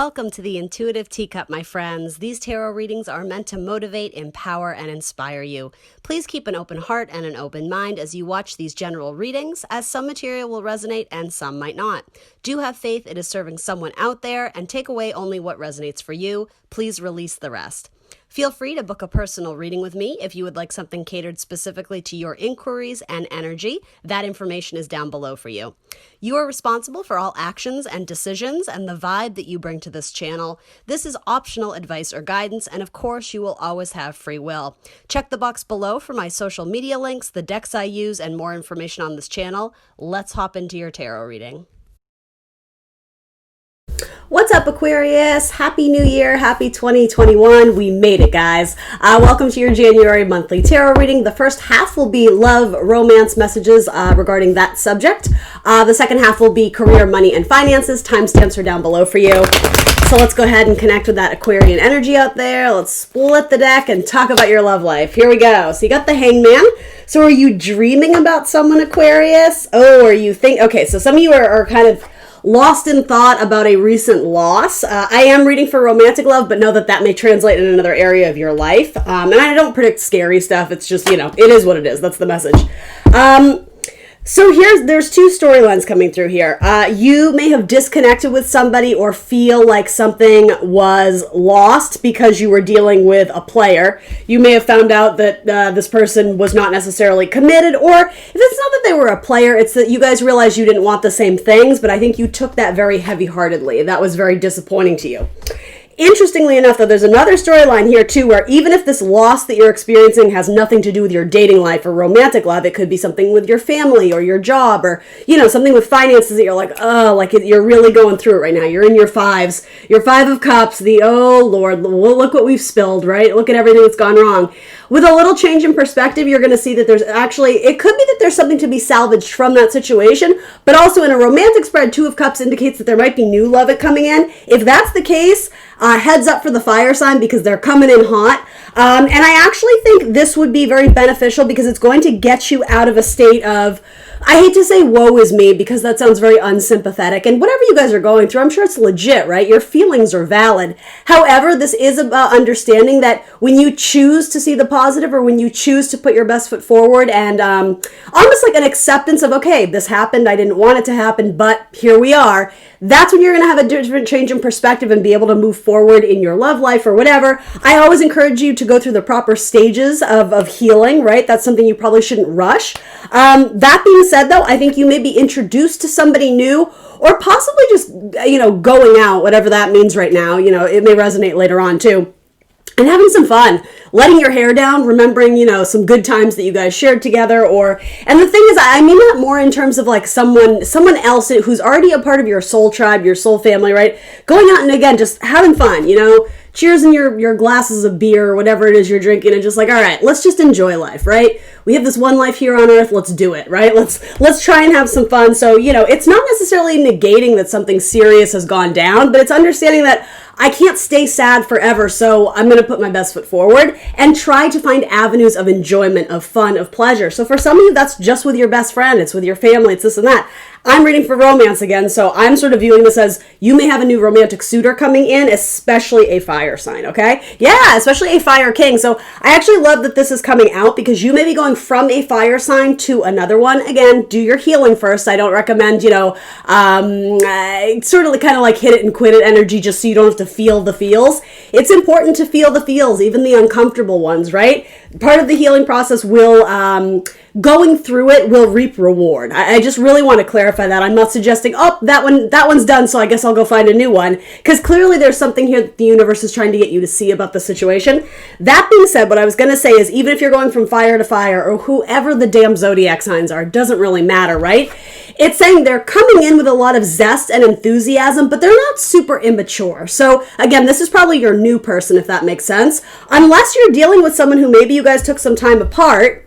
Welcome to the Intuitive Teacup, my friends. These tarot readings are meant to motivate, empower, and inspire you. Please keep an open heart and an open mind as you watch these general readings, as some material will resonate and some might not. Do have faith it is serving someone out there, and take away only what resonates for you. Please release the rest. Feel free to book a personal reading with me if you would like something catered specifically to your inquiries and energy. That information is down below for you. You are responsible for all actions and decisions and the vibe that you bring to this channel. This is optional advice or guidance, and of course, you will always have free will. Check the box below for my social media links, the decks I use, and more information on this channel. Let's hop into your tarot reading. What's up, Aquarius? Happy New Year. Happy 2021. We made it, guys. Welcome to your January monthly tarot reading. The first half will be love, romance messages regarding that subject. The second half will be career, money, and finances. Timestamps are down below for you. So let's go ahead and connect with that Aquarian energy out there. Let's split the deck and talk about your love life. Here we go. So you got the Hangman. So are you dreaming about someone, Aquarius? Oh, are you okay, so some of you are kind of lost in thought about a recent loss. I am reading for romantic love, but know that that may translate in another area of your life. And I don't predict scary stuff. It's just, it is what it is. That's the message. So there's two storylines coming through here. You may have disconnected with somebody or feel like something was lost because you were dealing with a player. You may have found out that this person was not necessarily committed, or if it's not that they were a player, it's that you guys realized you didn't want the same things, but I think you took that very heavy-heartedly. That was very disappointing to you. Interestingly enough, though, there's another storyline here, too, where even if this loss that you're experiencing has nothing to do with your dating life or romantic love, it could be something with your family or your job or, something with finances that you're like, you're really going through it right now. You're in your fives, your Five of Cups, oh, Lord, look what we've spilled, right? Look at everything that's gone wrong. With a little change in perspective, you're going to see that it could be that there's something to be salvaged from that situation, but also in a romantic spread, Two of Cups indicates that there might be new love coming in. If that's the case, heads up for the fire sign because they're coming in hot. And I actually think this would be very beneficial because it's going to get you out of a state of, I hate to say woe is me because that sounds very unsympathetic, and whatever you guys are going through, I'm sure it's legit, right? Your feelings are valid. However, this is about understanding that when you choose to see the positive or when you choose to put your best foot forward and almost like an acceptance of, okay, this happened, I didn't want it to happen, but here we are. That's when you're going to have a different change in perspective and be able to move forward in your love life or whatever. I always encourage you to go through the proper stages of healing, right? That's something you probably shouldn't rush. That being said, though, I think you may be introduced to somebody new or possibly just, going out, whatever that means right now. It may resonate later on, too. And having some fun, letting your hair down, remembering, some good times that you guys shared together, and the thing is, I mean that more in terms of like someone else who's already a part of your soul tribe, your soul family, right? Going out and again, just having fun, cheers in your glasses of beer or whatever it is you're drinking and just like, all right, let's just enjoy life, right? We have this one life here on earth, let's do it, right? Let's try and have some fun. So, it's not necessarily negating that something serious has gone down, but it's understanding that I can't stay sad forever, so I'm going to put my best foot forward and try to find avenues of enjoyment, of fun, of pleasure. So for some of you, that's just with your best friend, it's with your family, it's this and that. I'm reading for romance again, so I'm sort of viewing this as you may have a new romantic suitor coming in, especially a fire sign, okay? Yeah, especially a fire king. So I actually love that this is coming out because you may be going from a fire sign to another one. Again, do your healing first. I don't recommend, sort of kind of like hit it and quit it energy just so you don't have to feel the feels. It's important to feel the feels, even the uncomfortable ones, right? Part of the healing process will, going through it will reap reward. I just really want to clarify that. I'm not suggesting, that one's done, so I guess I'll go find a new one. Because clearly there's something here that the universe is trying to get you to see about the situation. That being said, what I was going to say is even if you're going from fire to fire or whoever the damn zodiac signs are, doesn't really matter, right? It's saying they're coming in with a lot of zest and enthusiasm, but they're not super immature. So again, this is probably your new person, if that makes sense. Unless you're dealing with someone who maybe you guys took some time apart,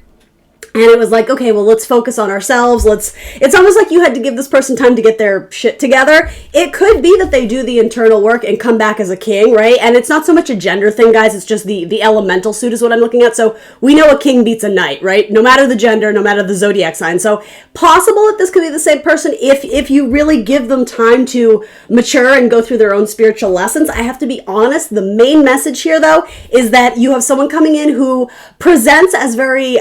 And it was like, okay, well, let's focus on ourselves. It's almost like you had to give this person time to get their shit together. It could be that they do the internal work and come back as a king, right? And it's not so much a gender thing, guys. It's just the elemental suit is what I'm looking at. So we know a king beats a knight, right? No matter the gender, no matter the zodiac sign. So possible that this could be the same person if you really give them time to mature and go through their own spiritual lessons. I have to be honest. The main message here, though, is that you have someone coming in who presents as very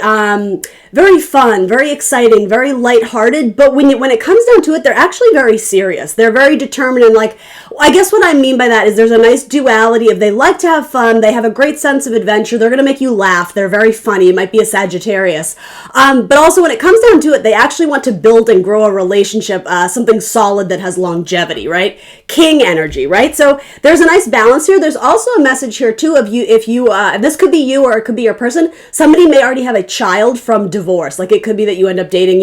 fun, very exciting, very lighthearted, but when it comes down to it, they're actually very serious. They're very determined, and like, I guess what I mean by that is there's a nice duality of they like to have fun, they have a great sense of adventure, they're going to make you laugh, they're very funny, it might be a Sagittarius. But also when it comes down to it, they actually want to build and grow a relationship, something solid that has longevity, right? King energy, right? So there's a nice balance here. There's also a message here too of you, if you, this could be you or it could be your person, somebody may already have a child from divorce. Like it could be that you end up dating,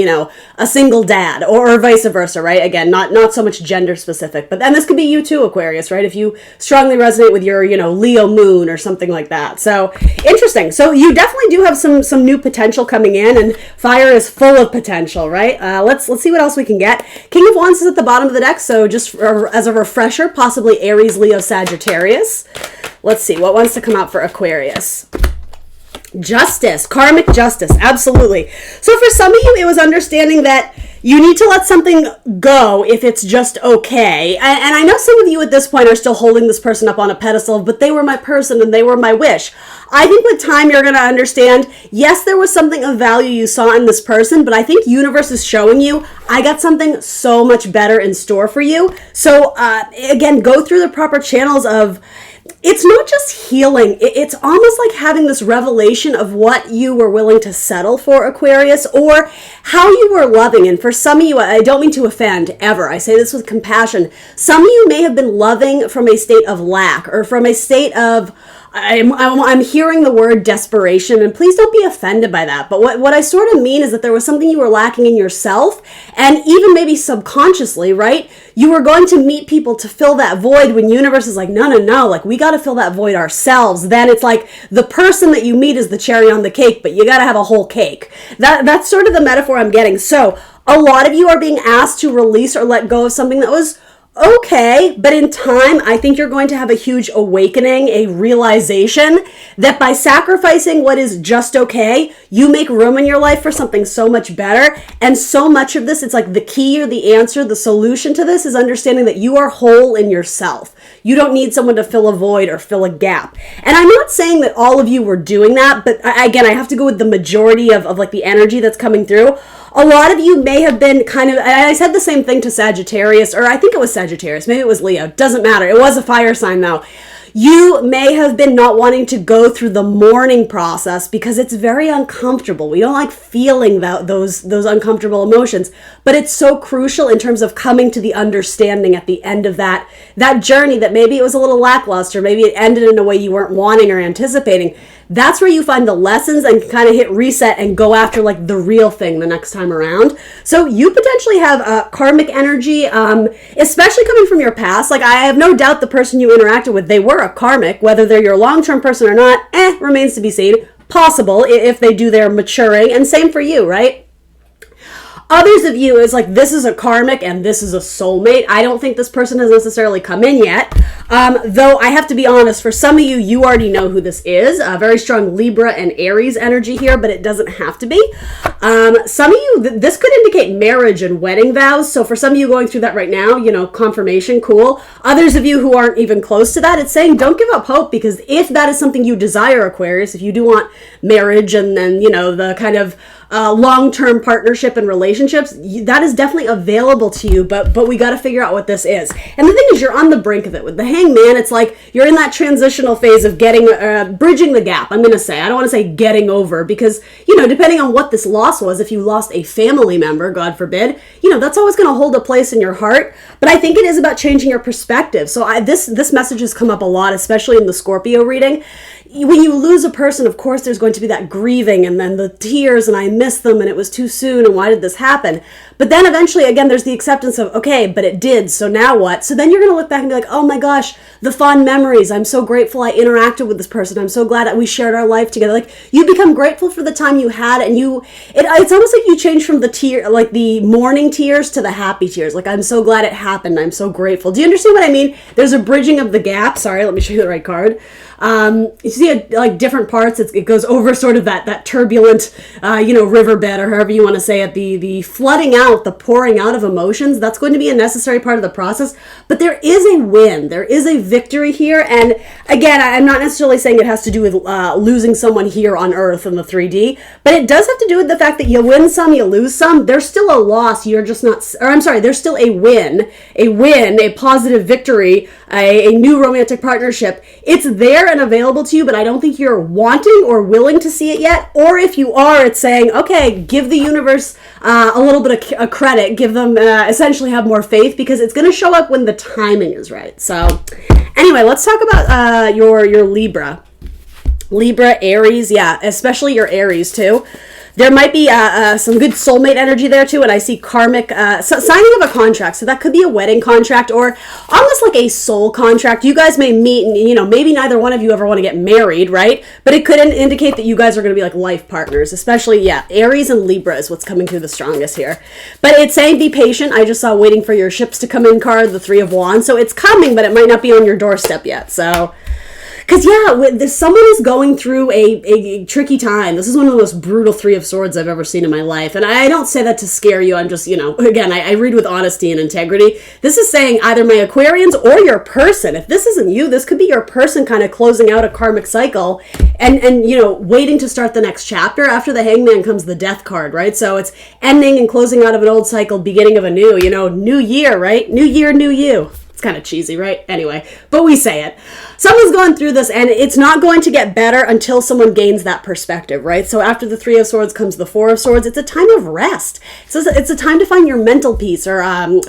a single dad or vice versa, right? Again, not so much gender specific, but then this could be you too, Aquarius, right? If you strongly resonate with your, Leo moon or something like that. So interesting. So you definitely do have some new potential coming in, and fire is full of potential, right? Let's see what else we can get. King of Wands is at the bottom of the deck. So just as a refresher, possibly Aries, Leo, Sagittarius. Let's see what wants to come out for Aquarius. Justice, karmic justice, absolutely. So for some of you, it was understanding that you need to let something go if it's just okay. And I know some of you at this point are still holding this person up on a pedestal, but they were my person and they were my wish. I think with time, you're going to understand, yes, there was something of value you saw in this person, but I think universe is showing you, I got something so much better in store for you. So again, go through the proper channels of, it's not just healing. It's almost like having this revelation of what you were willing to settle for, Aquarius, or how you were loving. And for some of you, I don't mean to offend ever. I say this with compassion. Some of you may have been loving from a state of lack or from a state of, I'm hearing the word desperation, and please don't be offended by that. But what I sort of mean is that there was something you were lacking in yourself, and even maybe subconsciously, right? You were going to meet people to fill that void when universe is like, no, like we got to fill that void ourselves. Then it's like the person that you meet is the cherry on the cake, but you got to have a whole cake. That's sort of the metaphor I'm getting. So a lot of you are being asked to release or let go of something that was okay, but in time, I think you're going to have a huge awakening, a realization that by sacrificing what is just okay, you make room in your life for something so much better. And so much of this, it's like the key or the answer, the solution to this is understanding that you are whole in yourself. You don't need someone to fill a void or fill a gap. And I'm not saying that all of you were doing that, but again, I have to go with the majority of like the energy that's coming through. A lot of you may have been kind of, I said the same thing to Sagittarius, or I think it was Sagittarius, maybe it was Leo, doesn't matter. It was a fire sign though. You may have been not wanting to go through the mourning process because it's very uncomfortable. We don't like feeling those uncomfortable emotions, but it's so crucial in terms of coming to the understanding at the end of that journey that maybe it was a little lackluster, maybe it ended in a way you weren't wanting or anticipating. That's where you find the lessons and kind of hit reset and go after like the real thing the next time around. So you potentially have karmic energy, especially coming from your past. Like I have no doubt the person you interacted with, they were a karmic, whether they're your long-term person or not, remains to be seen. Possible if they do their maturing, and same for you, right? Others of you is like, this is a karmic and this is a soulmate. I don't think this person has necessarily come in yet. Though I have to be honest, for some of you, you already know who this is. Very strong Libra and Aries energy here, but it doesn't have to be. Some of you, this could indicate marriage and wedding vows. So for some of you going through that right now, confirmation, cool. Others of you who aren't even close to that, it's saying don't give up hope, because if that is something you desire, Aquarius, if you do want marriage and then, the kind of long-term partnership and relationships, that is definitely available to you, but we got to figure out what this is. And the thing is, you're on the brink of it. With the Hangman, it's like you're in that transitional phase of getting bridging the gap. I'm gonna say, I don't want to say getting over, because depending on what this loss was, if you lost a family member, God forbid, that's always going to hold a place in your heart. But I think it is about changing your perspective. So this message has come up a lot, especially in the Scorpio reading. when you lose a person, of course, there's going to be that grieving and then the tears and I miss them and it was too soon and why did this happen? But then eventually, again, there's the acceptance of, okay, but it did, so now what? So then you're going to look back and be like, oh my gosh, the fond memories. I'm so grateful I interacted with this person. I'm so glad that we shared our life together. Like, you become grateful for the time you had, and it's almost like you change from the mourning tears to the happy tears. Like, I'm so glad it happened. I'm so grateful. Do you understand what I mean? There's a bridging of the gap. Sorry, let me show you the right card. You see like different parts. It goes over sort of that turbulent, riverbed, or however you want to say it, the flooding out, the pouring out of emotions. That's going to be a necessary part of the process, but there is a win. There is a victory here. And again, I'm not necessarily saying it has to do with losing someone here on Earth in the 3D, but it does have to do with the fact that you win some, you lose some. There's still a loss. You're just not, or I'm sorry, there's still a win, a positive victory, a new romantic partnership. It's there and available to you, but I don't think you're wanting or willing to see it yet. Or if you are, it's saying, okay, give the universe a little bit of credit, give them essentially have more faith, because it's going to show up when the timing is right. So anyway, let's talk about your Libra, Aries. Yeah, especially your Aries too. There might be some good soulmate energy there too, and I see karmic signing of a contract. So that could be a wedding contract or almost like a soul contract. You guys may meet, and maybe neither one of you ever want to get married, right? But it could indicate that you guys are going to be like life partners, especially Aries and Libra is what's coming through the strongest here. But it's saying be patient. I just saw waiting for your ships to come in card, the Three of Wands. So it's coming, but it might not be on your doorstep yet. So. Because, someone is going through a tricky time. This is one of the most brutal Three of Swords I've ever seen in my life. And I don't say that to scare you. I'm just, again, I read with honesty and integrity. This is saying either my Aquarians or your person. If this isn't you, this could be your person kind of closing out a karmic cycle and waiting to start the next chapter. After the Hangman comes the Death card, right? So it's ending and closing out of an old cycle, beginning of a new, new year, right? New year, new you. It's kind of cheesy, right? Anyway, but we say it. Someone's going through this, and it's not going to get better until someone gains that perspective, right? So after the Three of Swords comes the Four of Swords. It's a time of rest. So it's a time to find your mental peace or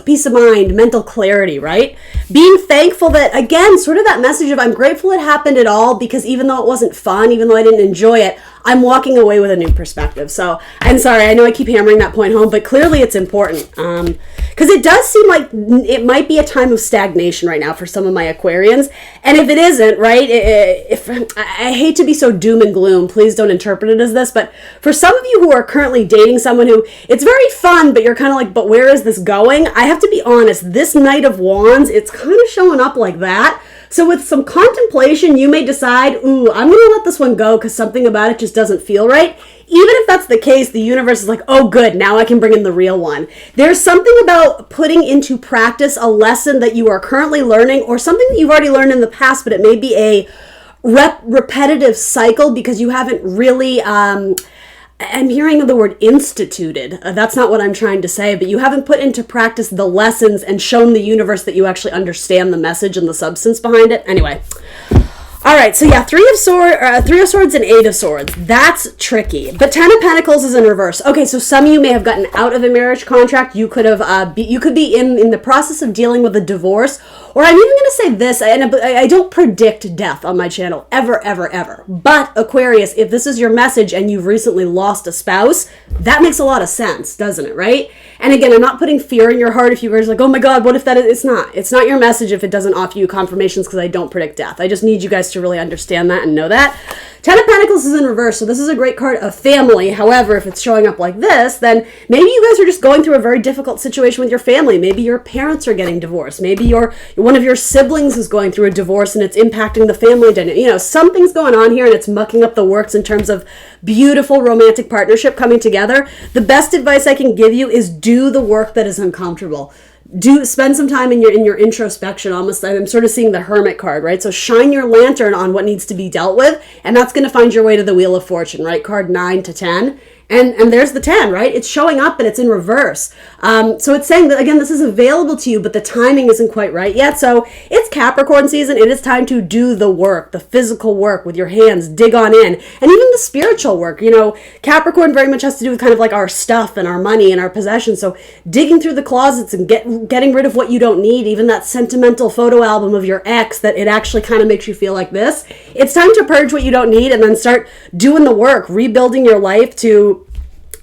peace of mind, mental clarity, right? Being thankful that, again, sort of that message of I'm grateful it happened at all, because even though it wasn't fun, even though I didn't enjoy it, I'm walking away with a new perspective. So I'm sorry, I know I keep hammering that point home, but clearly it's important. Because it does seem like it might be a time of stagnation right now for some of my Aquarians. And if it isn't, right, if I hate to be so doom and gloom, please don't interpret it as this, but for some of you who are currently dating someone who, it's very fun, but you're kind of like, but where is this going? I have to be honest, this Knight of Wands, it's kind of showing up like that. So with some contemplation, you may decide, ooh, I'm going to let this one go because something about it just doesn't feel right. Even if that's the case, the universe is like, oh, good, now I can bring in the real one. There's something about putting into practice a lesson that you are currently learning or something that you've already learned in the past, but it may be a repetitive cycle because you haven't really... I'm hearing the word instituted. That's not what I'm trying to say, but you haven't put into practice the lessons and shown the universe that you actually understand the message and the substance behind it. Anyway. All right, so Three of Swords and Eight of Swords. That's tricky. But Ten of Pentacles is in reverse. Okay, so some of you may have gotten out of a marriage contract. You could have, you could be in the process of dealing with a divorce. Or I'm even going to say this, and I don't predict death on my channel, ever, ever, ever. But Aquarius, if this is your message and you've recently lost a spouse, that makes a lot of sense, doesn't it, right? And again, I'm not putting fear in your heart if you guys are like, oh my God, what if that is? It's not. It's not your message if it doesn't offer you confirmations because I don't predict death. I just need you guys to really understand that and know that. Ten of Pentacles is in reverse, so this is a great card of family. However, if it's showing up like this, then maybe you guys are just going through a very difficult situation with your family. Maybe your parents are getting divorced. Maybe one of your siblings is going through a divorce and it's impacting the family dynamic. Something's going on here and it's mucking up the works in terms of beautiful romantic partnership coming together. The best advice I can give you is do the work that is uncomfortable. Spend some time in your introspection. Almost, I'm sort of seeing the Hermit card, right? So shine your lantern on what needs to be dealt with, and that's going to find your way to the Wheel of Fortune, right? Card 9 to 10. And there's the 10, right? It's showing up and it's in reverse. So it's saying that, again, this is available to you, but the timing isn't quite right yet. So it's Capricorn season. It is time to do the work, the physical work with your hands, dig on in, and even the spiritual work. You know, Capricorn very much has to do with kind of like our stuff and our money and our possessions. So digging through the closets and getting rid of what you don't need, even that sentimental photo album of your ex that it actually kind of makes you feel like this. It's time to purge what you don't need and then start doing the work, rebuilding your life to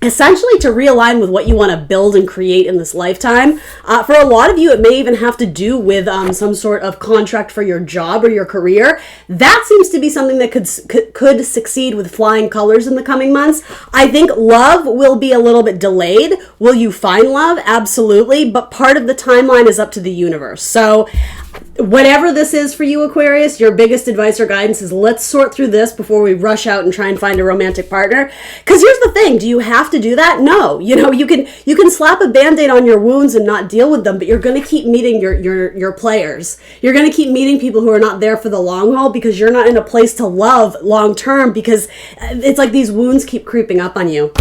essentially to realign with what you want to build and create in this lifetime. For a lot of you, it may even have to do with some sort of contract for your job or your career. That seems to be something that could succeed with flying colors in the coming months. I think love will be a little bit delayed. Will you find love? Absolutely. But part of the timeline is up to the universe. So whatever this is for you, Aquarius, your biggest advice or guidance is let's sort through this before we rush out and try and find a romantic partner. Because here's the thing, do you have to do that? No. You know, you can slap a Band-Aid on your wounds and not deal with them, but you're going to keep meeting your players. You're going to keep meeting people who are not there for the long haul because you're not in a place to love long term, because it's like these wounds keep creeping up on you.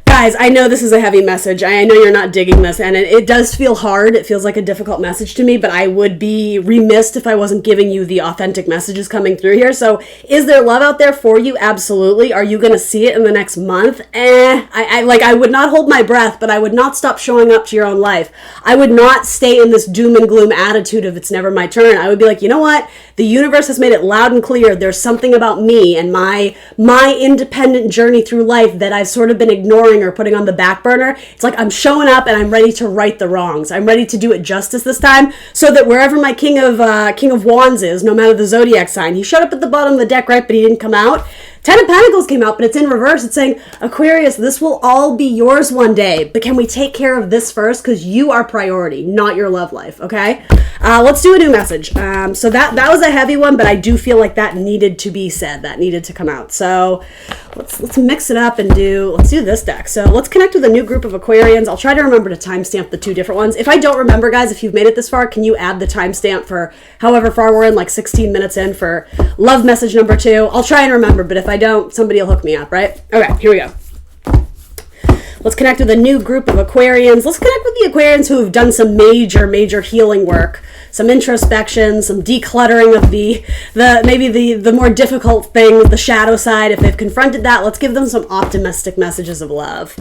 Guys, I know this is a heavy message. I know you're not digging this, and it does feel hard. It feels like a difficult message to me, but I would be remiss if I wasn't giving you the authentic messages coming through here. So is there love out there for you? Absolutely. Are you going to see it in the next month? I would not hold my breath, but I would not stop showing up to your own life. I would not stay in this doom and gloom attitude of it's never my turn. I would be like, you know what? The universe has made it loud and clear. There's something about me and my independent journey through life that I've sort of been ignoring or putting on the back burner. It's like I'm showing up and I'm ready to right the wrongs. I'm ready to do it justice this time, so that wherever my King of Wands is, no matter the zodiac sign, he showed up at the bottom of the deck, right, but he didn't come out. 10 of Pentacles came out, but it's in reverse. It's saying, Aquarius, this will all be yours one day, but can we take care of this first? Because you are priority, not your love life, okay? Let's do a new message. So that was a heavy one, but I do feel like that needed to be said. That needed to come out. So let's mix it up and let's do this deck. So let's connect with a new group of Aquarians. I'll try to remember to timestamp the two different ones. If I don't remember, guys, if you've made it this far, can you add the timestamp for however far we're in, like 16 minutes in for love message number 2? I'll try and remember, but if I don't, somebody will hook me up, right? Okay, here we go. Let's connect with a new group of Aquarians. Let's connect with the Aquarians who have done some major healing work, some introspection, some decluttering of the more difficult things, the shadow side. If they've confronted that, let's give them some optimistic messages of love.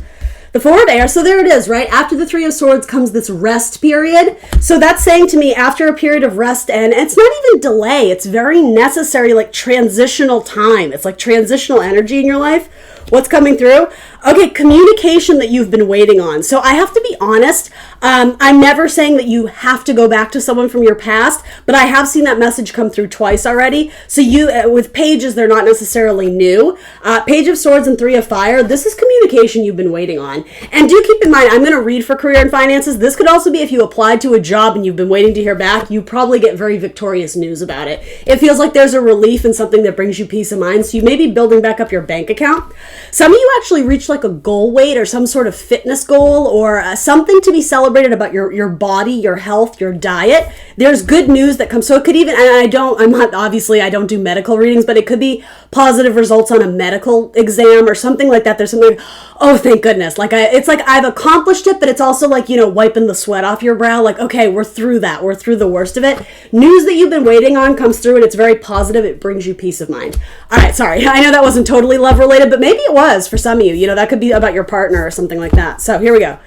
The forward air, so there it is, right? After the 3 of Swords comes this rest period. So that's saying to me, after a period of rest, and it's not even delay, it's very necessary, like transitional time. It's like transitional energy in your life. What's coming through? Okay, communication that you've been waiting on. So I have to be honest. I'm never saying that you have to go back to someone from your past, but I have seen that message come through twice already. So with pages, they're not necessarily new. Page of Swords and 3 of Fire, this is communication you've been waiting on. And do keep in mind, I'm going to read for career and finances. This could also be if you applied to a job and you've been waiting to hear back, you probably get very victorious news about it. It feels like there's a relief in something that brings you peace of mind. So you may be building back up your bank account. Some of you actually reached like a goal weight or some sort of fitness goal or something to be celebrated about your body, your health, your diet. There's good news that comes. So it could even, and I don't do medical readings, but it could be positive results on a medical exam or something like that. There's something, oh, thank goodness. It's like I've accomplished it, but it's also like, wiping the sweat off your brow. Like, okay, we're through that. We're through the worst of it. News that you've been waiting on comes through and it's very positive. It brings you peace of mind. All right. Sorry. I know that wasn't totally love related, but maybe it was for some of you. That could be about your partner or something like that. So here we go.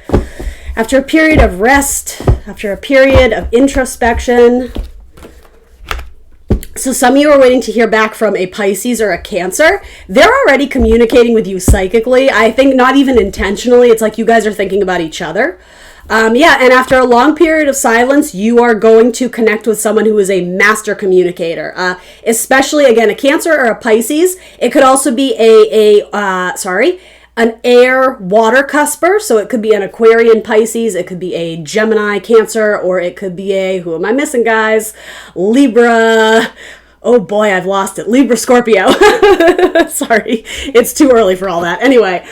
After a period of rest, after a period of introspection. So some of you are waiting to hear back from a Pisces or a Cancer. They're already communicating with you psychically. I think not even intentionally. It's like you guys are thinking about each other. And after a long period of silence, you are going to connect with someone who is a master communicator, especially, again, a Cancer or a Pisces. It could also be an air water cusper. So it could be an Aquarian Pisces. It could be a Gemini Cancer, or it could be who am I missing, guys? Libra, Oh boy, I've lost it. Libra, Scorpio. Sorry, it's too early for all that. Anyway,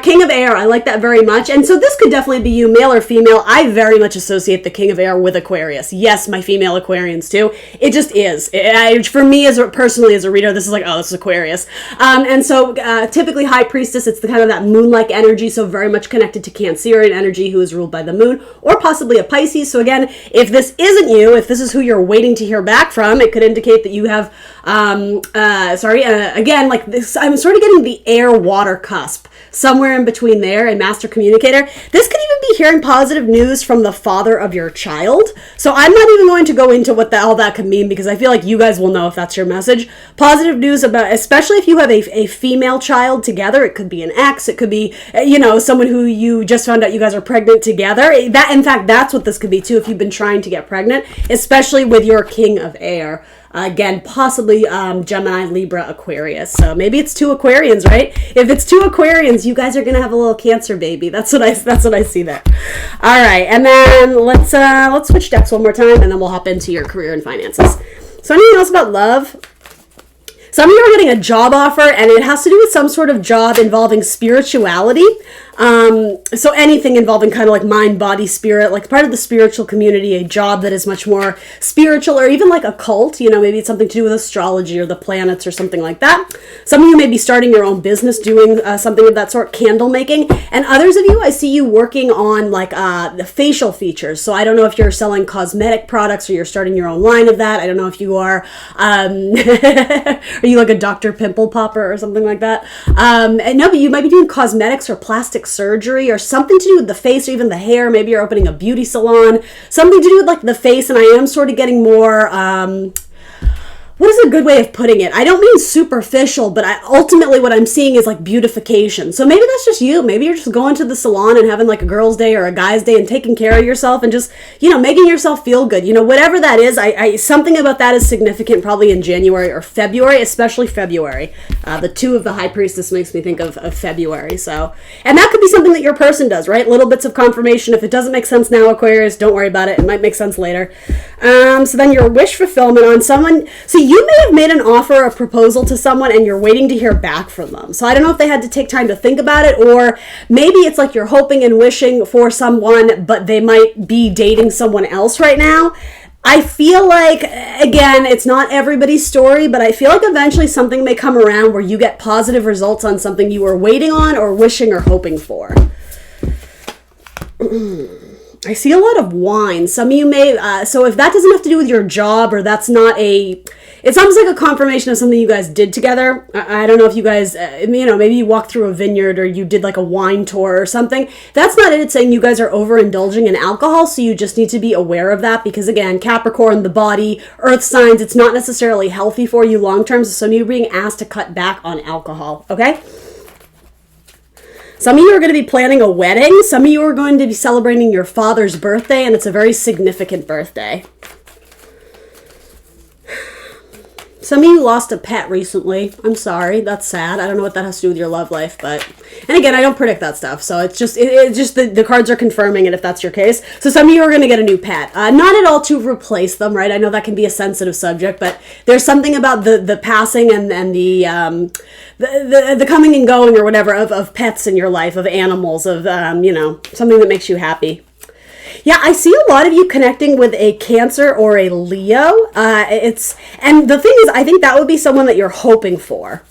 King of Air, I like that very much. And so this could definitely be you, male or female. I very much associate the King of Air with Aquarius. Yes, my female Aquarians too. It just is. For me, personally as a reader, this is like, oh, this is Aquarius. And so typically High Priestess, it's the kind of that moon-like energy, so very much connected to Cancerian energy, who is ruled by the moon, or possibly a Pisces. So again, if this isn't you, if this is who you're waiting to hear back from, it could indicate that you have again, like this, I'm sort of getting the air water cusp somewhere in between there and master communicator. This could even be hearing positive news from the father of your child. So I'm not even going to go into what all that could mean, because I feel like you guys will know if that's your message. Positive news about, especially if you have a female child together, it could be an ex, it could be, someone who you just found out you guys are pregnant together. That, in fact, that's what this could be too, if you've been trying to get pregnant, especially with your King of Air. Again, possibly Gemini, Libra, Aquarius. So maybe it's 2 Aquarians, right? If it's 2 Aquarians, you guys are gonna have a little Cancer baby. That's what I see there. All right, and then let's switch decks one more time, and then we'll hop into your career and finances. So anything else about love? Some of you are getting a job offer, and it has to do with some sort of job involving spirituality. So anything involving kind of like mind, body, spirit, like part of the spiritual community, a job that is much more spiritual, or even like a cult, maybe it's something to do with astrology or the planets or something like that. Some of you may be starting your own business, doing something of that sort, candle making. And others of you, I see you working on like the facial features. So I don't know if you're selling cosmetic products or you're starting your own line of that. I don't know if you are, are you like a Dr. Pimple Popper or something like that? No, but you might be doing cosmetics or plastic surgery or something to do with the face or even the hair. Maybe you're opening a beauty salon, something to do with like the face. And I am sort of getting more, what is a good way of putting it? I don't mean superficial, but ultimately what I'm seeing is like beautification. So maybe that's just you. Maybe you're just going to the salon and having like a girl's day or a guy's day and taking care of yourself and just, making yourself feel good. Whatever that is, I something about that is significant probably in January or February, especially February. The 2 of the High Priestess makes me think of February. So, and that could be something that your person does, right? Little bits of confirmation. If it doesn't make sense now, Aquarius, don't worry about it. It might make sense later. So then your wish fulfillment on someone. So you may have made an offer or a proposal to someone and you're waiting to hear back from them. So I don't know if they had to take time to think about it, or maybe it's like you're hoping and wishing for someone, but they might be dating someone else right now. I feel like, again, it's not everybody's story, but I feel like eventually something may come around where you get positive results on something you were waiting on or wishing or hoping for. I see a lot of wine. Some of you may, so if that doesn't have to do with your job, or that's not it's almost like a confirmation of something you guys did together. I don't know if you guys, maybe you walked through a vineyard or you did like a wine tour or something. That's not it. It's saying you guys are overindulging in alcohol, so you just need to be aware of that, because again, Capricorn, the body, earth signs, it's not necessarily healthy for you long term, so some of you are being asked to cut back on alcohol, okay? Some of you are going to be planning a wedding. Some of you are going to be celebrating your father's birthday, and it's a very significant birthday. Some of you lost a pet recently. I'm sorry. That's sad. I don't know what that has to do with your love life, but... And again, I don't predict that stuff, so it's just the cards are confirming it if that's your case. So some of you are going to get a new pet. Not at all to replace them, right? I know that can be a sensitive subject, but there's something about the passing and the coming and going or whatever of pets in your life, of animals, of, something that makes you happy. Yeah, I see a lot of you connecting with a Cancer or a Leo. And the thing is, I think that would be someone that you're hoping for.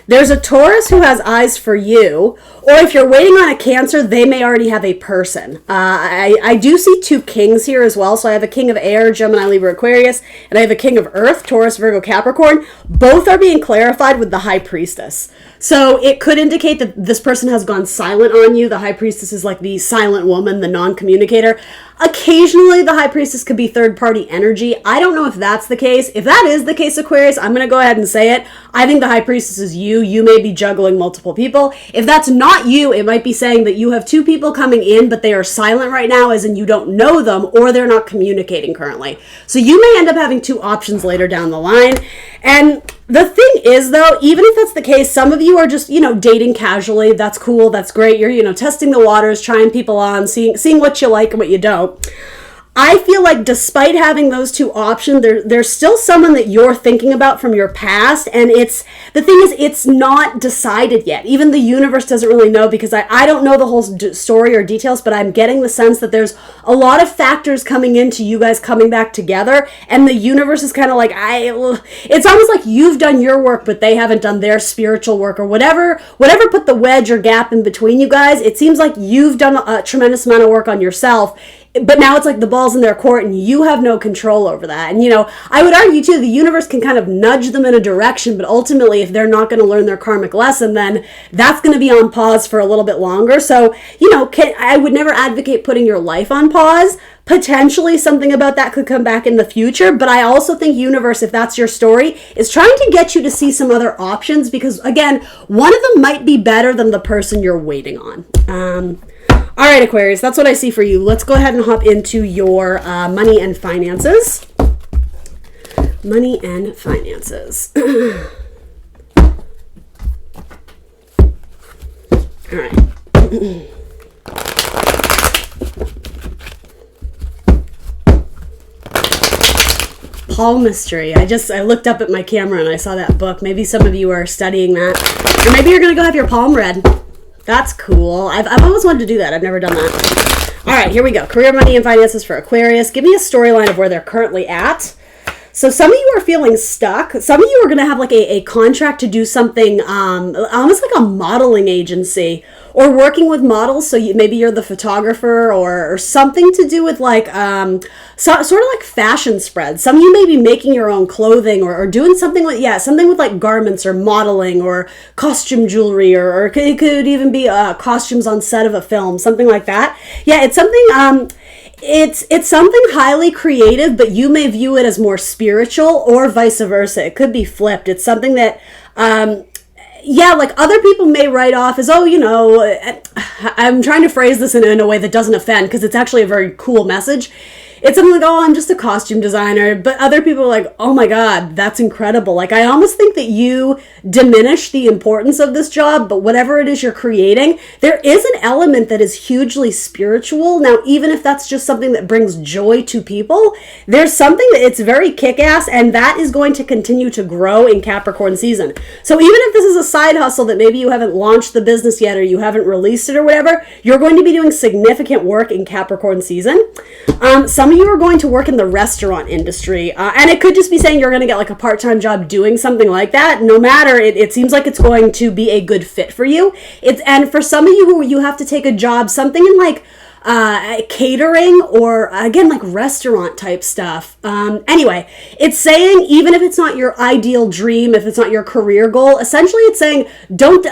There's a Taurus who has eyes for you, or if you're waiting on a Cancer, they may already have a person. I do see 2 kings here as well. So I have a King of Air, Gemini, Libra, Aquarius, and I have a King of Earth, Taurus, Virgo, Capricorn. Both are being clarified with the High Priestess. So it could indicate that this person has gone silent on you. The High Priestess is like the silent woman, the non-communicator. Occasionally, the High Priestess could be third-party energy. I don't know if that's the case. If that is the case, Aquarius, I'm going to go ahead and say it. I think the High Priestess is you. You may be juggling multiple people. If that's not you, it might be saying that you have 2 people coming in, but they are silent right now, as in you don't know them, or they're not communicating currently. So you may end up having 2 options later down the line. And the thing is, though, even if that's the case, some of you are just, dating casually. That's cool. That's great. You're, testing the waters, trying people on, seeing what you like and what you don't. I feel like despite having those two options, there's still someone that you're thinking about from your past. And the thing is, it's not decided yet. Even the universe doesn't really know, because I don't know the whole story or details, but I'm getting the sense that there's a lot of factors coming into you guys coming back together. And the universe is kind of like, it's almost like you've done your work, but they haven't done their spiritual work, or whatever put the wedge or gap in between you guys. It seems like you've done a tremendous amount of work on yourself, but now it's like the ball's in their court and you have no control over that. And, I would argue too, the universe can kind of nudge them in a direction, but ultimately if they're not going to learn their karmic lesson, then that's going to be on pause for a little bit longer. So, I would never advocate putting your life on pause. Potentially something about that could come back in the future, but I also think universe, if that's your story, is trying to get you to see some other options, because again, one of them might be better than the person you're waiting on. All right, Aquarius, that's what I see for you. Let's go ahead and hop into your money and finances. Money and finances. All right. Palmistry. I looked up at my camera and I saw that book. Maybe some of you are studying that. Or maybe you're going to go have your palm read. That's cool. I've always wanted to do that. I've never done that. All right, here we go. Career, money, and finances for Aquarius. Give me a storyline of where they're currently at. So some of you are feeling stuck. Some of you are going to have like a contract to do something, almost like a modeling agency, or working with models. So maybe you're the photographer, or something to do with like sort of like fashion spreads. Some of you may be making your own clothing, or doing something with like garments or modeling or costume jewelry, or it could even be costumes on set of a film, something like that. Yeah, it's something. It's something highly creative, but you may view it as more spiritual, or vice versa. It could be flipped. It's something that, like other people may write off as, I'm trying to phrase this in a way that doesn't offend, because it's actually a very cool message. It's something like, I'm just a costume designer. But other people are like, oh my God, that's incredible. Like, I almost think that you diminish the importance of this job, but whatever it is you're creating, there is an element that is hugely spiritual. Now, even if that's just something that brings joy to people, there's something that it's very kick-ass, and that is going to continue to grow in Capricorn season. So even if this is a side hustle that maybe you haven't launched the business yet, or you haven't released it or whatever, you're going to be doing significant work in Capricorn season. Some of you are going to work in the restaurant industry, and it could just be saying you're going to get like a part-time job doing something like that. No matter, it seems like it's going to be a good fit for you. And for some of you who you have to take a job, something in like catering, or again, like restaurant type stuff. Anyway, it's saying, even if it's not your ideal dream, if it's not your career goal, essentially it's saying, don't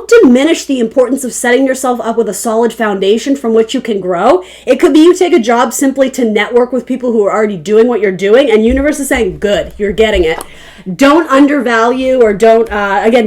diminish the importance of setting yourself up with a solid foundation from which you can grow. It could be you take a job simply to network with people who are already doing what you're doing, and universe is saying, good, you're getting it. Don't undervalue, or don't,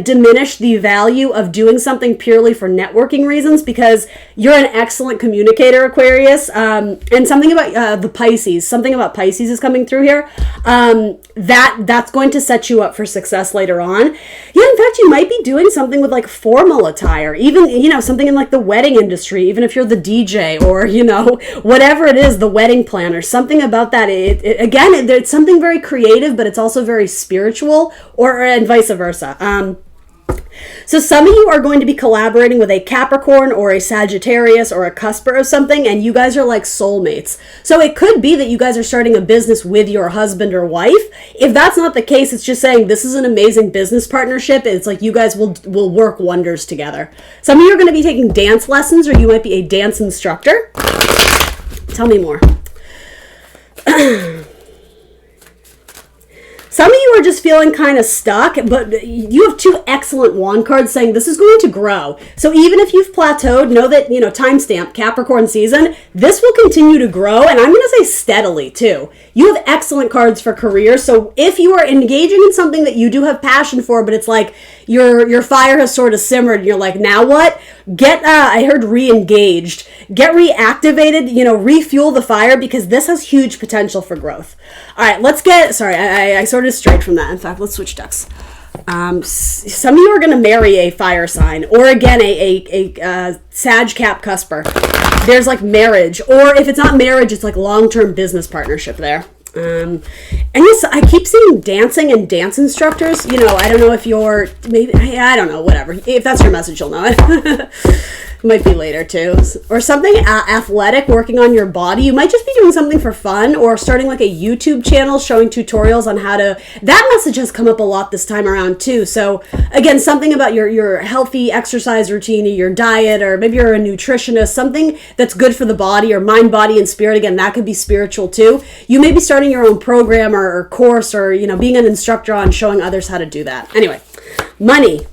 diminish the value of doing something purely for networking reasons, because you're an excellent communicator, Aquarius. And something about the Pisces, something about Pisces is coming through here. That's going to set you up for success later on. Yeah, in fact, you might be doing something with like formal attire, even, something in like the wedding industry, even if you're the DJ, or, whatever it is, the wedding planner, something about that. It's something very creative, but it's also very spiritual, and vice versa. So some of you are going to be collaborating with a Capricorn or a Sagittarius or a Cusper or something, and you guys are like soulmates. So it could be that you guys are starting a business with your husband or wife. If that's not the case, it's just saying this is an amazing business partnership. It's like you guys will work wonders together. Some of you are going to be taking dance lessons, or you might be a dance instructor. Tell me more. Some of you are just feeling kind of stuck, but you have two excellent wand cards saying this is going to grow. So even if you've plateaued, know that, timestamp, Capricorn season, this will continue to grow, and I'm going to say steadily too. You have excellent cards for career, so if you are engaging in something that you do have passion for, but it's like your fire has sort of simmered, and you're like, now what? I heard re-engaged. Get reactivated, refuel the fire, because this has huge potential for growth. All right, I sort of strayed from that. In fact, let's switch decks. Some of you are going to marry a fire sign, or again, a Sag Cap cusper. There's like marriage, or if it's not marriage, it's like long-term business partnership there. And yes, I keep seeing dancing and dance instructors. You know, I don't know if you're, maybe, I don't know, whatever. If that's your message, you'll know it. Might be later too. Or something athletic, working on your body. You might just be doing something for fun, or starting like a YouTube channel showing tutorials on how to, that message has come up a lot this time around too. So again, something about your healthy exercise routine, or your diet, or maybe you're a nutritionist, something that's good for the body, or mind, body, and spirit. Again, that could be spiritual too. You may be starting your own program or course, or, you know, being an instructor on showing others how to do that. Anyway, money.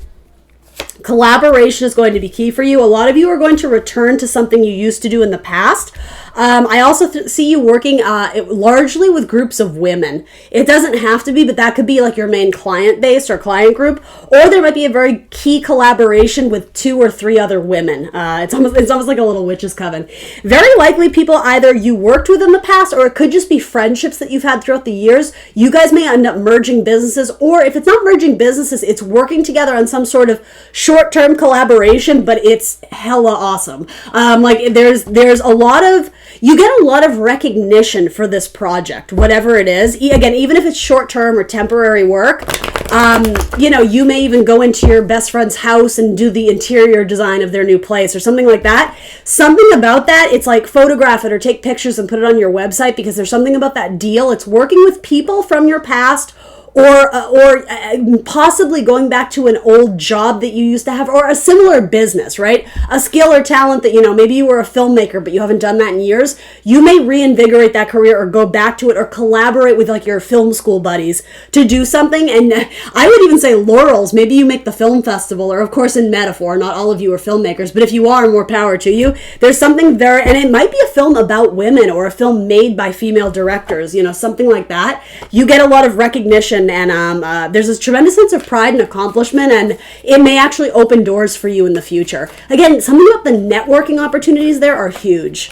Collaboration is going to be key for you. A lot of you are going to return to something you used to do in the past. I also see you working largely with groups of women. It doesn't have to be, but that could be like your main client base or client group. Or there might be a very key collaboration with 2 or 3 other women. It's almost like a little witch's coven. Very likely people either you worked with in the past, or it could just be friendships that you've had throughout the years. You guys may end up merging businesses, or if it's not merging businesses, it's working together on some sort of short-term collaboration, but it's hella awesome. Like there's a lot of, you get a lot of recognition for this project, whatever it is. Again, even if it's short-term or temporary work, you know, you may even go into your best friend's house and do the interior design of their new place or something like that. Something about that, it's like photograph it or take pictures and put it on your website, because there's something about that deal. It's working with people from your past, or possibly going back to an old job that you used to have, or a similar business, right? A skill or talent that, you know, maybe you were a filmmaker, but you haven't done that in years. You may reinvigorate that career, or go back to it, or collaborate with like your film school buddies to do something. And I would even say laurels. Maybe you make the film festival, or of course in metaphor, not all of you are filmmakers, but if you are, more power to you. There's something there, and it might be a film about women, or a film made by female directors, you know, something like that. You get a lot of recognition, and there's this tremendous sense of pride and accomplishment, and it may actually open doors for you in the future. Again, something about the networking opportunities there are huge.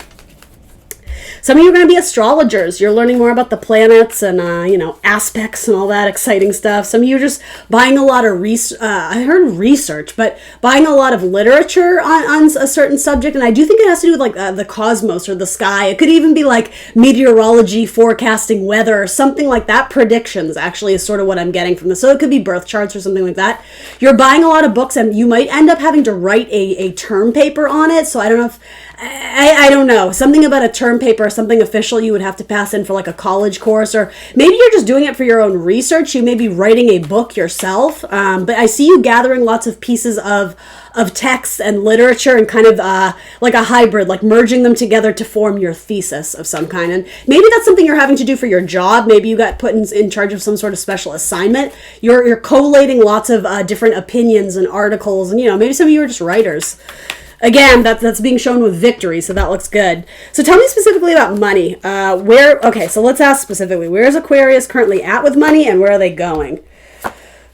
Some of you are going to be astrologers. You're learning more about the planets and, you know, aspects and all that exciting stuff. Some of you are just buying a lot of research, but buying a lot of literature on a certain subject. And I do think it has to do with like the cosmos or the sky. It could even be like meteorology, forecasting weather, or something like that. Predictions actually is sort of what I'm getting from this. So it could be birth charts or something like that. You're buying a lot of books, and you might end up having to write a term paper on it. So I don't know if, I don't know, something about a term paper, something official you would have to pass in for like a college course, or maybe you're just doing it for your own research. You may be writing a book yourself, but I see you gathering lots of pieces of text and literature, and kind of like a hybrid, like merging them together to form your thesis of some kind. And maybe that's something you're having to do for your job. Maybe you got put in charge of some sort of special assignment. You're collating lots of different opinions and articles, and, you know, maybe some of you are just writers. Again, that's being shown with victory, so that looks good. So tell me specifically about money. Okay, so let's ask specifically, where is Aquarius currently at with money, and where are they going?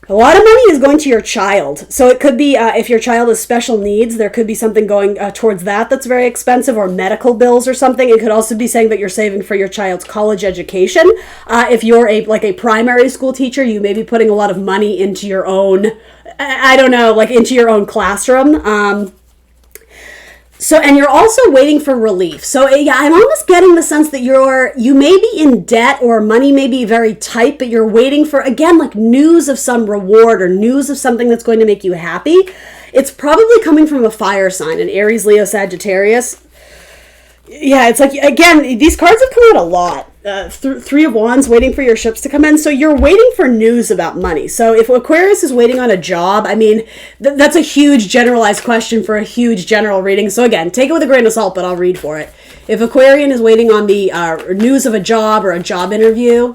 A lot of money is going to your child. So it could be, if your child has special needs, there could be something going towards that that's very expensive, or medical bills or something. It could also be saying that you're saving for your child's college education. If you're a primary school teacher, you may be putting a lot of money into your own, I don't know, like into your own classroom. So, and you're also waiting for relief. So yeah, I'm almost getting the sense that you may be in debt, or money may be very tight, but you're waiting for, again, like news of some reward, or news of something that's going to make you happy. It's probably coming from a fire sign, an Aries, Leo, Sagittarius. Yeah, it's like, again, these cards have come out a lot. 3 of Wands, waiting for your ships to come in. So you're waiting for news about money. So if Aquarius is waiting on a job, I mean, that's a huge generalized question for a huge general reading. So again, take it with a grain of salt, but I'll read for it. If Aquarian is waiting on the news of a job or a job interview,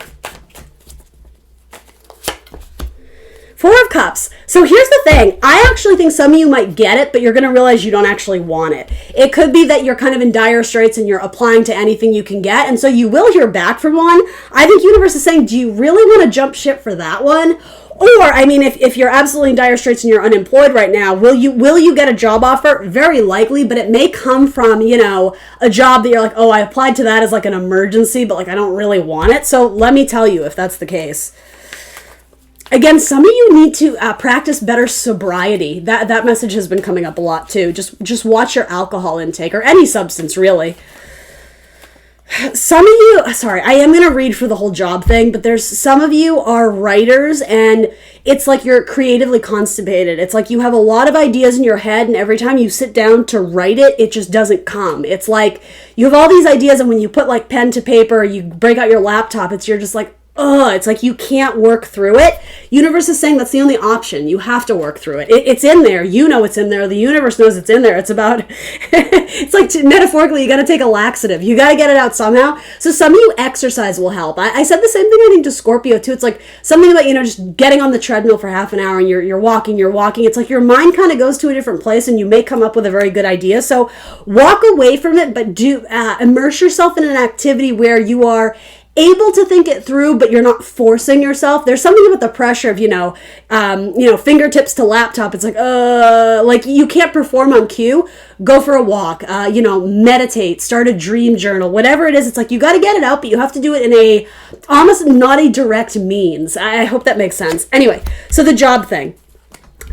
4 of Cups. So here's the thing. I actually think some of you might get it, but you're going to realize you don't actually want it. It could be that you're kind of in dire straits and you're applying to anything you can get, and so you will hear back from one. I think universe is saying, do you really want to jump ship for that one? Or, I mean, if you're absolutely in dire straits and you're unemployed right now, will you get a job offer? Very likely, but it may come from, you know, a job that you're like, oh, I applied to that as like an emergency, but like I don't really want it. So let me tell you if that's the case. Again, some of you need to practice better sobriety. That message has been coming up a lot too. Just watch your alcohol intake, or any substance really. Some of you, sorry, I am going to read for the whole job thing, but there's some of you are writers, and it's like you're creatively constipated. It's like you have a lot of ideas in your head, and every time you sit down to write it, it just doesn't come. It's like you have all these ideas, and when you put like pen to paper, you break out your laptop, you're just like, ugh, it's like you can't work through it. Universe is saying that's the only option. You have to work through it. It's in there. You know it's in there. The universe knows it's in there. It's about, it's like metaphorically, you got to take a laxative. You got to get it out somehow. So some of you, exercise will help. I said the same thing, I think, to Scorpio too. It's like something about, just getting on the treadmill for half an hour and you're walking. It's like your mind kind of goes to a different place and you may come up with a very good idea. So walk away from it, but do immerse yourself in an activity where you are able to think it through, but you're not forcing yourself. There's something about the pressure of, fingertips to laptop. It's like you can't perform on cue. Go for a walk, meditate, start a dream journal, whatever it is. It's like you got to get it out, but you have to do it in a almost not a direct means. I hope that makes sense. Anyway, so the job thing.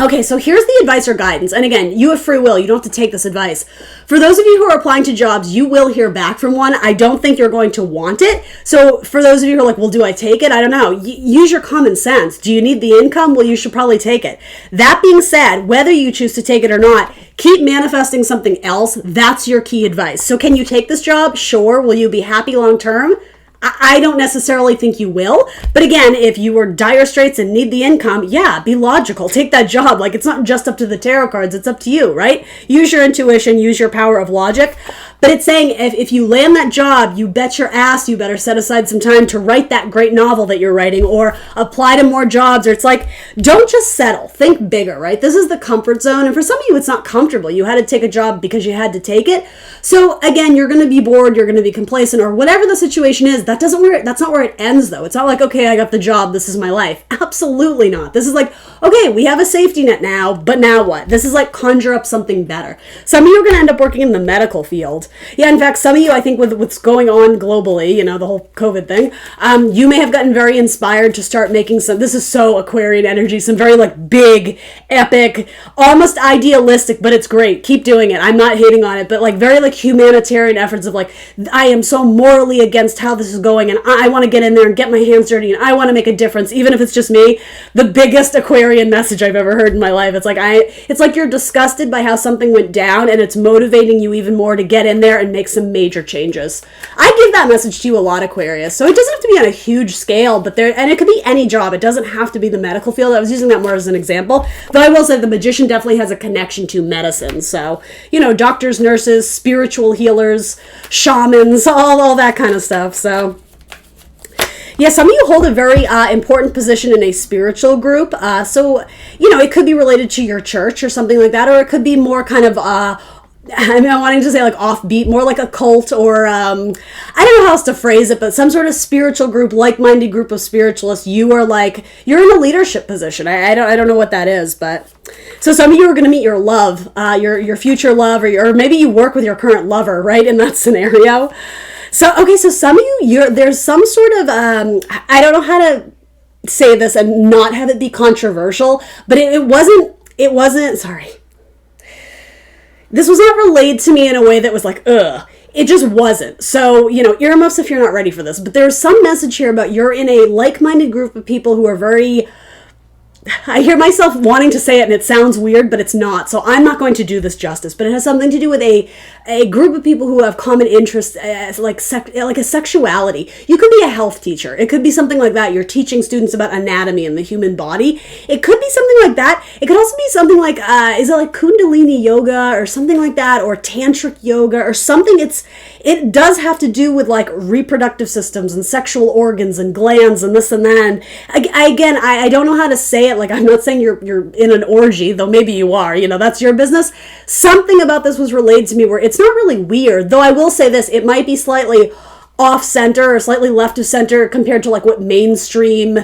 Okay, so here's the advice or guidance. And again, you have free will. You don't have to take this advice. For those of you who are applying to jobs, you will hear back from one. I don't think you're going to want it. So for those of you who are like, well, do I take it? I don't know. Use your common sense. Do you need the income? Well, you should probably take it. That being said, whether you choose to take it or not, keep manifesting something else. That's your key advice. So can you take this job? Sure. Will you be happy long term? I don't necessarily think you will. But again, if you were dire straits and need the income, yeah, be logical. Take that job. Like, it's not just up to the tarot cards. It's up to you, right? Use your intuition. Use your power of logic. But it's saying if you land that job, you bet your ass you better set aside some time to write that great novel that you're writing or apply to more jobs. Or it's like, don't just settle. Think bigger, right? This is the comfort zone. And for some of you, it's not comfortable. You had to take a job because you had to take it. So again, you're going to be bored. You're going to be complacent or whatever the situation is. That's not where it ends though. It's not like, okay, I got the job. This is my life. Absolutely not. This is like, okay, we have a safety net now, but now what? This is like conjure up something better. Some of you are going to end up working in the medical field. Yeah, in fact, some of you, I think with what's going on globally, the whole COVID thing, you may have gotten very inspired to start making this is so Aquarian energy, some very like big, epic, almost idealistic, but it's great. Keep doing it. I'm not hating on it, but like very like humanitarian efforts of like, I am so morally against how this is going and I want to get in there and get my hands dirty and I want to make a difference, even if it's just me. The biggest Aquarian message I've ever heard in my life. It's like you're disgusted by how something went down and it's motivating you even more to get in there and make some major changes. I give that message to you a lot, Aquarius. So it doesn't have to be on a huge scale, and it could be any job. It doesn't have to be the medical field. I was using that more as an example. Though I will say the magician definitely has a connection to medicine. So, doctors, nurses, spiritual healers, shamans, all that kind of stuff. So yeah, some of you hold a very important position in a spiritual group. So, it could be related to your church or something like that, or it could be more kind of I'm wanting to say like offbeat, more like a cult or I don't know how else to phrase it, but some sort of spiritual group, like-minded group of spiritualists. You're in a leadership position. I don't know what that is, but so some of you are going to meet your love, your future love, or maybe you work with your current lover, right? In that scenario. So okay, so some of you, there's some sort of I don't know how to say this and not have it be controversial, but it wasn't. Sorry. This was not relayed to me in a way that was like, ugh. It just wasn't. So, earmuffs if you're not ready for this. But there's some message here about you're in a like-minded group of people who are very... I hear myself wanting to say it and it sounds weird, but it's not. So I'm not going to do this justice. But it has something to do with a group of people who have common interests, like a sexuality. You could be a health teacher. It could be something like that. You're teaching students about anatomy and the human body. It could be something like that. It could also be something like, is it like Kundalini yoga or something like that, or tantric yoga or something? It does have to do with like reproductive systems and sexual organs and glands and this and that. And I don't know how to say it. Like, I'm not saying you're in an orgy, though maybe you are, that's your business. Something about this was relayed to me where it's not really weird, though I will say this, it might be slightly off center or slightly left of center compared to like what mainstream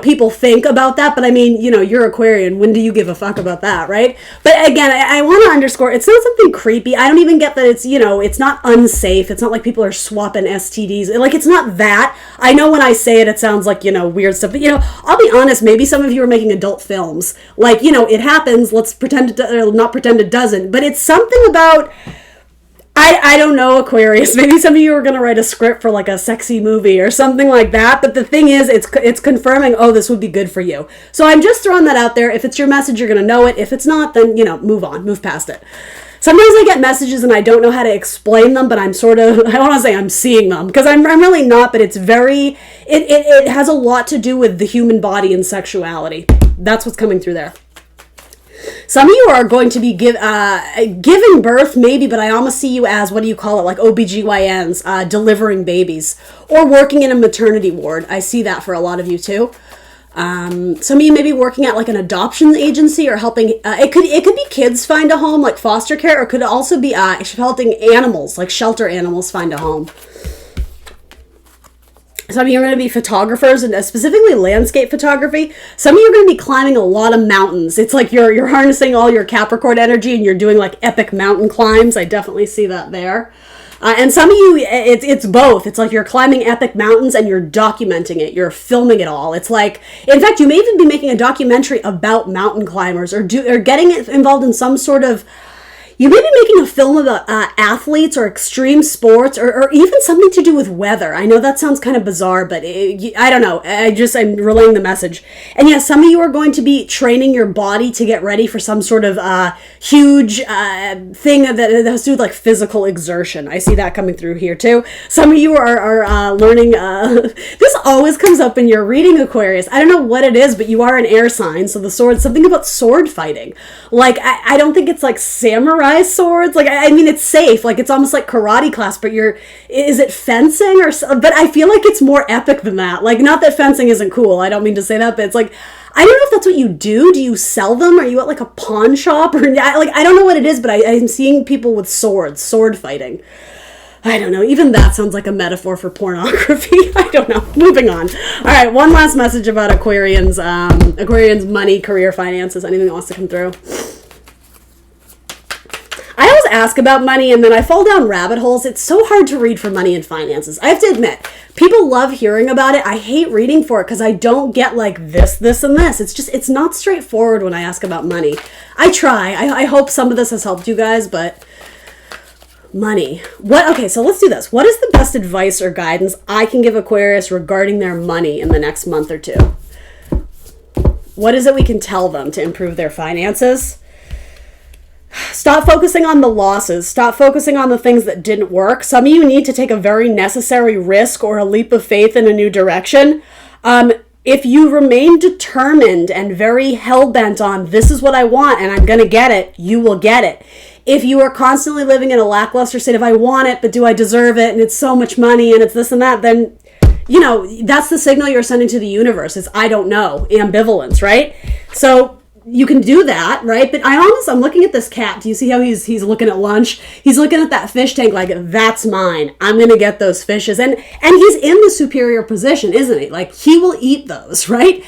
people think about that, but I mean, you're Aquarian. When do you give a fuck about that, right? But again, I want to underscore, it's not something creepy. I don't even get that it's, it's not unsafe. It's not like people are swapping STDs. Like, it's not that. I know when I say it, it sounds like, weird stuff. But, I'll be honest, maybe some of you are making adult films. Like, it happens. Let's pretend not pretend it doesn't. But it's something about... I don't know, Aquarius. Maybe some of you are going to write a script for like a sexy movie or something like that. But the thing is, it's confirming, oh, this would be good for you. So I'm just throwing that out there. If it's your message, you're going to know it. If it's not, then, move on, move past it. Sometimes I get messages and I don't know how to explain them, but I'm sort of, I don't want to say I'm seeing them, because I'm really not, but it's very, it has a lot to do with the human body and sexuality. That's what's coming through there. Some of you are going to be giving birth, maybe, but I almost see you as, what do you call it, like OBGYNs, delivering babies, or working in a maternity ward. I see that for a lot of you, too. Some of you may be working at, like, an adoption agency or helping, it could be kids find a home, like foster care, or it could also be helping animals, like shelter animals find a home. Some of you are going to be photographers, and specifically landscape photography. Some of you are going to be climbing a lot of mountains. It's like you're harnessing all your Capricorn energy and you're doing like epic mountain climbs. I definitely see that there. And some of you, it's both. It's like you're climbing epic mountains and you're documenting it. You're filming it all. It's like, in fact, you may even be making a documentary about mountain climbers or getting involved in some sort of... You may be making a film about athletes or extreme sports or even something to do with weather. I know that sounds kind of bizarre, but I don't know. I'm relaying the message. And yes, some of you are going to be training your body to get ready for some sort of huge thing that has to do with like physical exertion. I see that coming through here too. Some of you are learning. This always comes up in your reading, Aquarius. I don't know what it is, but you are an air sign. So the sword, something about sword fighting. Like, I don't think it's like samurai swords. Like, I mean, it's safe. Like, it's almost like karate class, but is it fencing or... But I feel like it's more epic than that. Like, not that fencing isn't cool. I don't mean to say that, but it's like, I don't know if that's what you do. Do you sell them? Are you at like a pawn shop? Or like, I don't know what it is, but I'm seeing people with swords, sword fighting. I don't know. Even that sounds like a metaphor for pornography. I don't know. Moving on. All right. One last message about Aquarians. Aquarians' money, career, finances. Anything that wants to come through? I always ask about money and then I fall down rabbit holes. It's so hard to read for money and finances. I have to admit, people love hearing about it. I hate reading for it because I don't get like this, and this. It's not straightforward when I ask about money. I try. I hope some of this has helped you guys, but money. Okay, so let's do this. What is the best advice or guidance I can give Aquarius regarding their money in the next month or two? What is it we can tell them to improve their finances? Stop focusing on the losses. Stop focusing on the things that didn't work. Some of you need to take a very necessary risk or a leap of faith in a new direction. If you remain determined and very hell-bent on this is what I want and I'm going to get it, you will get it. If you are constantly living in a lackluster state of I want it, but do I deserve it? And it's so much money and it's this and that, then, that's the signal you're sending to the universe. It's I don't know, ambivalence, right? So you can do that, right? But I'm looking at this cat. Do you see how he's looking at lunch? He's looking at that fish tank like, that's mine. I'm going to get those fishes. And he's in the superior position, isn't he? Like, he will eat those, right?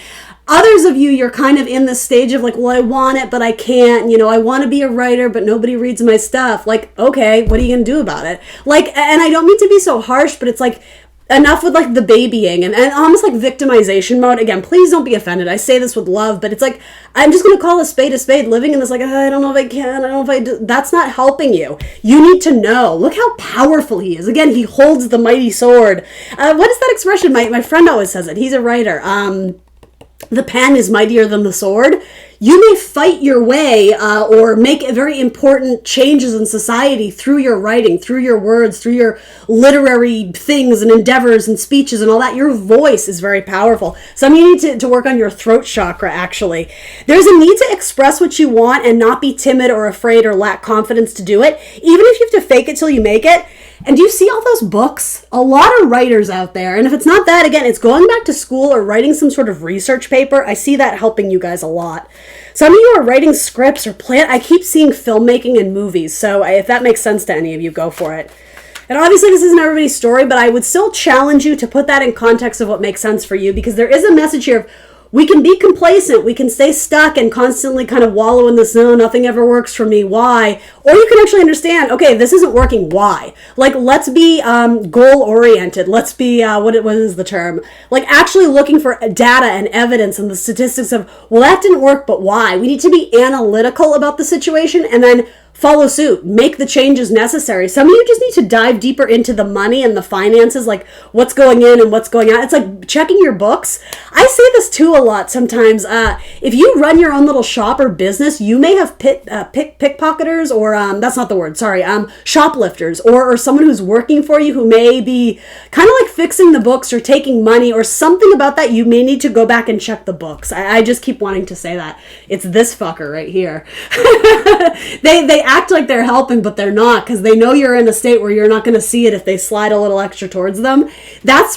Others of you, you're kind of in this stage of like, well, I want it, but I can't. I want to be a writer, but nobody reads my stuff. Like, okay, what are you going to do about it? Like, and I don't mean to be so harsh, but it's like, enough with like the babying and almost like victimization mode. Again, please don't be offended. I say this with love, but it's like, I'm just going to call a spade, living in this like, I don't know if I can, I don't know if I do. That's not helping you. You need to know. Look how powerful he is. Again, he holds the mighty sword. What is that expression? My friend always says it. He's a writer. The pen is mightier than the sword. You may fight your way or make very important changes in society through your writing, through your words, through your literary things and endeavors and speeches and all that. Your voice is very powerful. Some of you need to work on your throat chakra, actually. There's a need to express what you want and not be timid or afraid or lack confidence to do it, even if you have to fake it till you make it. And do you see all those books? A lot of writers out there. And if it's not that, again, it's going back to school or writing some sort of research paper. I see that helping you guys a lot. Some of you are writing scripts or I keep seeing filmmaking and movies. So if that makes sense to any of you, go for it. And obviously this isn't everybody's story, but I would still challenge you to put that in context of what makes sense for you, because there is a message here of we can be complacent, we can stay stuck and constantly kind of wallow in this, no, nothing ever works for me, why? Or you can actually understand, okay, this isn't working, why? Like, let's be goal-oriented. Let's be, what is the term? Like, actually looking for data and evidence and the statistics of, well, that didn't work, but why? We need to be analytical about the situation and then follow suit, make the changes necessary. Some of you just need to dive deeper into the money and the finances, like what's going in and what's going out. It's like checking your books. I say this too a lot sometimes. If you run your own little shop or business, you may have pickpocketers or, that's not the word, sorry, shoplifters or someone who's working for you who may be kind of like fixing the books or taking money or something about that. You may need to go back and check the books. I just keep wanting to say that. It's this fucker right here. They act like they're helping, but they're not, because they know you're in a state where you're not going to see it if they slide a little extra towards them. That's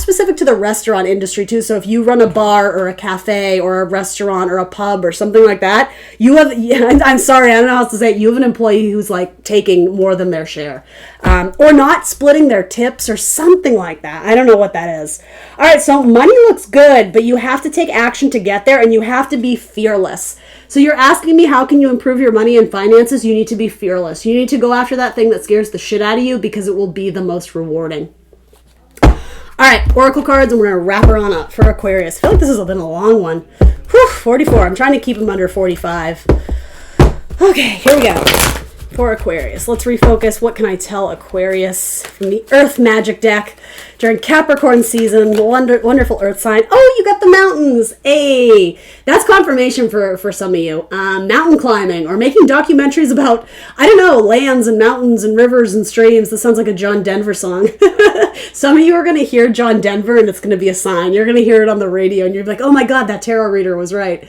specific to the restaurant industry too. So if you run a bar or a cafe or a restaurant or a pub or something like that, you have, I'm sorry, I don't know how else to say it, you have an employee who's like taking more than their share, or not splitting their tips or something like that. I don't know what that is. All right, so money looks good, but you have to take action to get there, and you have to be fearless. So you're asking me, how can you improve your money and finances? You need to be fearless. You need to go after that thing that scares the shit out of you, because it will be the most rewarding. All right, Oracle cards, and we're going to wrap her on up for Aquarius. I feel like this has been a long one. Whew, 44. I'm trying to keep them under 45. Okay, here we go. For Aquarius, let's refocus. What can I tell Aquarius from the Earth Magic deck during Capricorn season? Wonderful Earth sign. Oh, you got the mountains. Hey, that's confirmation for some of you. Mountain climbing or making documentaries about, I don't know, lands and mountains and rivers and streams. This sounds like a John Denver song. Some of you are going to hear John Denver and it's going to be a sign. You're going to hear it on the radio and you're like, oh my God, that tarot reader was right.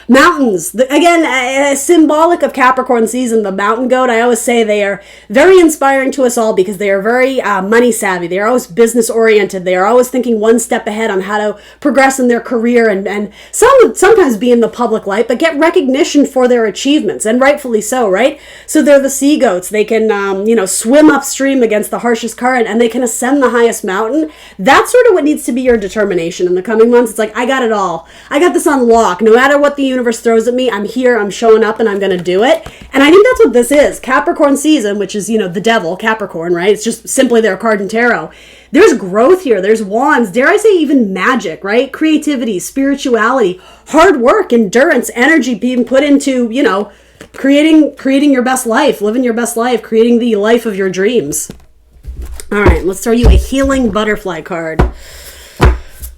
Mountains, again, symbolic of Capricorn season, the mountain goat. I always say they are very inspiring to us all because they are very money savvy. They are always business oriented. They are always thinking one step ahead on how to progress in their career and sometimes be in the public light, but get recognition for their achievements, and rightfully so, right? So they're the sea goats. They can, swim upstream against the harshest current, and they can ascend the highest mountain. That's sort of what needs to be your determination in the coming months. It's like, I got it all. I got this on lock. No matter what the universe throws at me, I'm here, I'm showing up, and I'm going to do it. And I think that's what this is. Capricorn season, which is, the devil, Capricorn, right? It's just simply their card in tarot. There's growth here. There's wands. Dare I say even magic, right? Creativity, spirituality, hard work, endurance, energy being put into, creating your best life, living your best life, creating the life of your dreams. All right, let's throw you a healing butterfly card.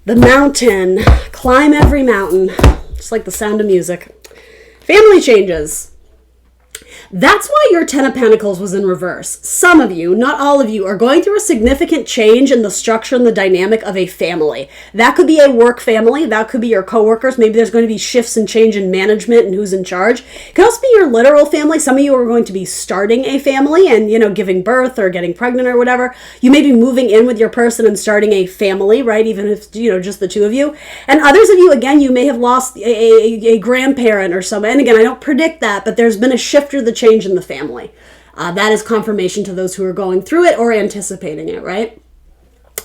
The mountain. Climb every mountain. Just like the sound of music. Family changes. That's why your Ten of Pentacles was in reverse. Some of you, not all of you, are going through a significant change in the structure and the dynamic of a family. That could be a work family. That could be your coworkers. Maybe there's going to be shifts and change in management and who's in charge. It could also be your literal family. Some of you are going to be starting a family and, giving birth or getting pregnant or whatever. You may be moving in with your person and starting a family, right? Even if, just the two of you. And others of you, again, you may have lost a grandparent or something. And again, I don't predict that, but there's been a shift or the change in the family. That is confirmation to those who are going through it or anticipating it, right?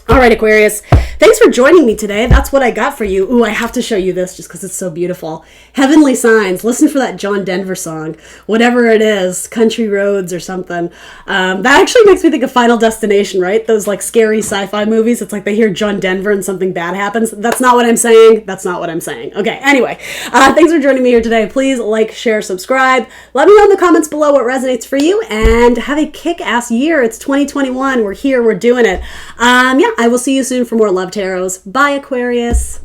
All right, Aquarius, thanks for joining me today. That's what I got for you. Ooh, I have to show you this just because it's so beautiful. Heavenly Signs. Listen for that John Denver song. Whatever it is, Country Roads or something. That actually makes me think of Final Destination, right? Those like scary sci-fi movies. It's like they hear John Denver and something bad happens. That's not what I'm saying. That's not what I'm saying. Okay, anyway, thanks for joining me here today. Please like, share, subscribe. Let me know in the comments below what resonates for you, and have a kick-ass year. It's 2021. We're here. We're doing it. I will see you soon for more Love Tarots. Bye, Aquarius.